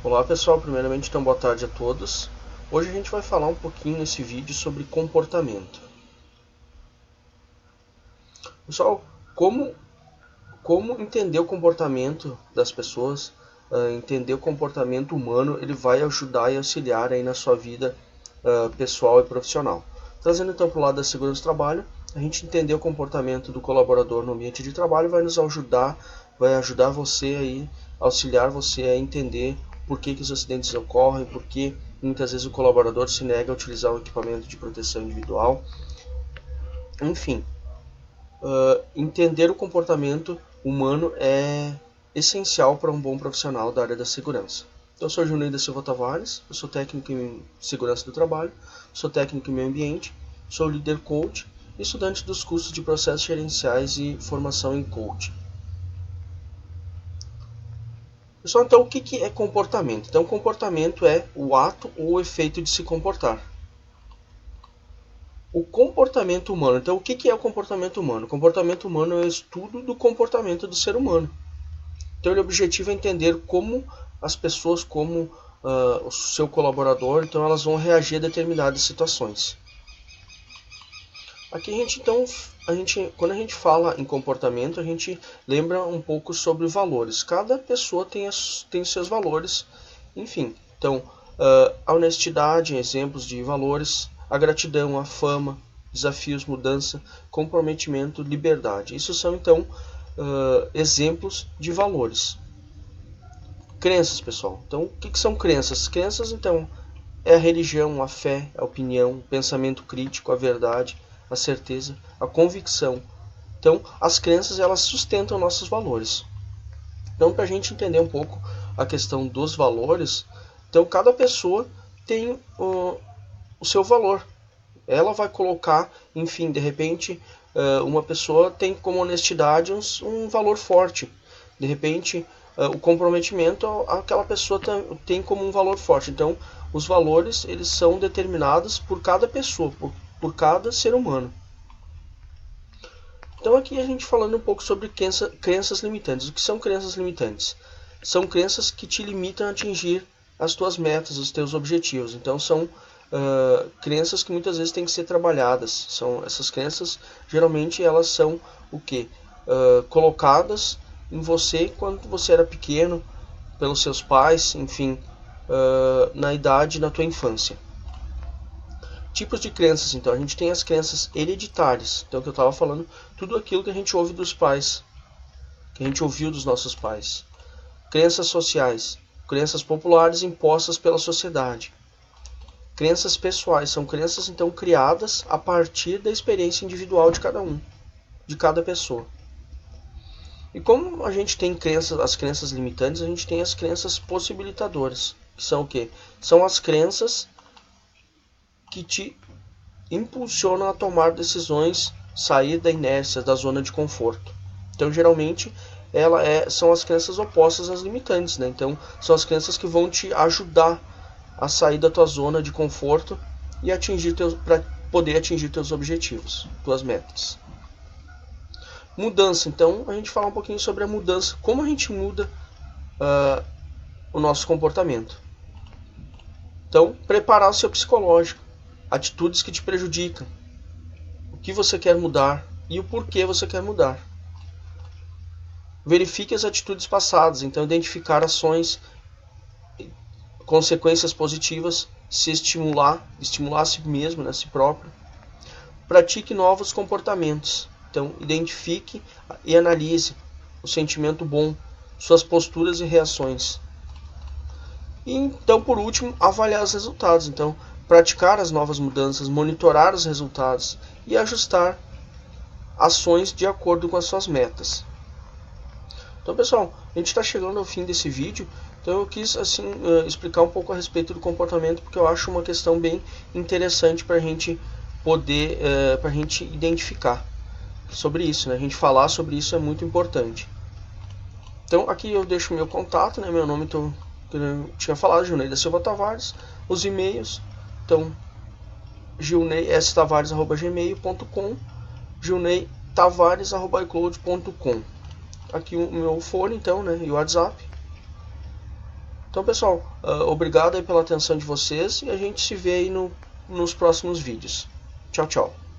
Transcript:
Olá pessoal, primeiramente então boa tarde a todos. Hoje a gente vai falar um pouquinho nesse vídeo sobre comportamento. Pessoal, como entender o comportamento das pessoas, entender o comportamento humano, ele vai ajudar e auxiliar aí na sua vida pessoal e profissional. Trazendo então para o lado da segurança do trabalho, a gente entender o comportamento do colaborador no ambiente de trabalho vai nos ajudar, vai ajudar você aí, auxiliar você a entender por que os acidentes ocorrem, por que muitas vezes o colaborador se nega a utilizar o equipamento de proteção individual. Enfim, entender o comportamento humano é essencial para um bom profissional da área da segurança. Então, eu sou Junei da Silva Tavares, eu sou técnico em segurança do trabalho, sou técnico em meio ambiente, sou líder coach e estudante dos cursos de processos gerenciais e formação em coaching. Pessoal, então o que é comportamento? Então, comportamento é o ato ou o efeito de se comportar. O comportamento humano. Então, o que é o comportamento humano? O comportamento humano é o estudo do comportamento do ser humano. Então, o objetivo é entender como as pessoas, como o seu colaborador, então elas vão reagir a determinadas situações. Aqui quando a gente fala em comportamento, a gente lembra um pouco sobre valores. Cada pessoa tem seus valores, enfim. Então, a honestidade, exemplos de valores, a gratidão, a fama, desafios, mudança, comprometimento, liberdade. Isso são, então, exemplos de valores. Crenças, pessoal. Então, o que são crenças? Crenças, então, é a religião, a fé, a opinião, o pensamento crítico, a verdade, a certeza, a convicção. Então, as crenças, elas sustentam nossos valores. Então, para a gente entender um pouco a questão dos valores, então, cada pessoa tem o seu valor. Ela vai colocar, enfim, de repente, uma pessoa tem como honestidade um valor forte. De repente, o comprometimento, aquela pessoa tem como um valor forte. Então, os valores, eles são determinados por cada pessoa, por cada ser humano. Então, aqui a gente falando um pouco sobre crenças limitantes. O que são crenças limitantes? São crenças que te limitam a atingir as tuas metas, os teus objetivos. Então, são crenças que muitas vezes têm que ser trabalhadas. Essas crenças, geralmente, elas são o quê? Colocadas em você quando você era pequeno, pelos seus pais, enfim, na tua infância. Tipos de crenças, então, a gente tem as crenças hereditárias, então, que eu estava falando, tudo aquilo que a gente ouve dos pais, que a gente ouviu dos nossos pais. Crenças sociais, crenças populares impostas pela sociedade. Crenças pessoais, são crenças, então, criadas a partir da experiência individual de cada um, de cada pessoa. E como a gente tem as crenças limitantes, a gente tem as crenças possibilitadoras, que são o quê? São as crenças que te impulsionam a tomar decisões, sair da inércia, da zona de conforto. Então, geralmente, são as crenças opostas às limitantes, né? Então, são as crenças que vão te ajudar a sair da tua zona de conforto e para poder atingir teus objetivos, tuas metas. Mudança. Então, a gente fala um pouquinho sobre a mudança, como a gente muda o nosso comportamento. Então, preparar o seu psicológico. Atitudes que te prejudicam, o que você quer mudar e o porquê você quer mudar. Verifique as atitudes passadas, então identificar ações, consequências positivas, se estimular a si mesmo, a si próprio. Pratique novos comportamentos, então identifique e analise o sentimento bom, suas posturas e reações. E então, por último, avaliar os resultados, então praticar as novas mudanças, monitorar os resultados e ajustar ações de acordo com as suas metas. Então, pessoal, a gente está chegando ao fim desse vídeo, então eu quis explicar um pouco a respeito do comportamento, porque eu acho uma questão bem interessante para a gente poder, para a gente identificar sobre isso, né? A gente falar sobre isso é muito importante. Então, aqui eu deixo meu contato, né? Meu nome, então, eu tinha falado, Junei da Silva Tavares, os e-mails. Então, gilneistavares@gmail.com, gilneitavares@icloud.com. Aqui o meu fone, então, né, e o WhatsApp. Então, pessoal, obrigado aí pela atenção de vocês e a gente se vê aí nos próximos vídeos. Tchau, tchau.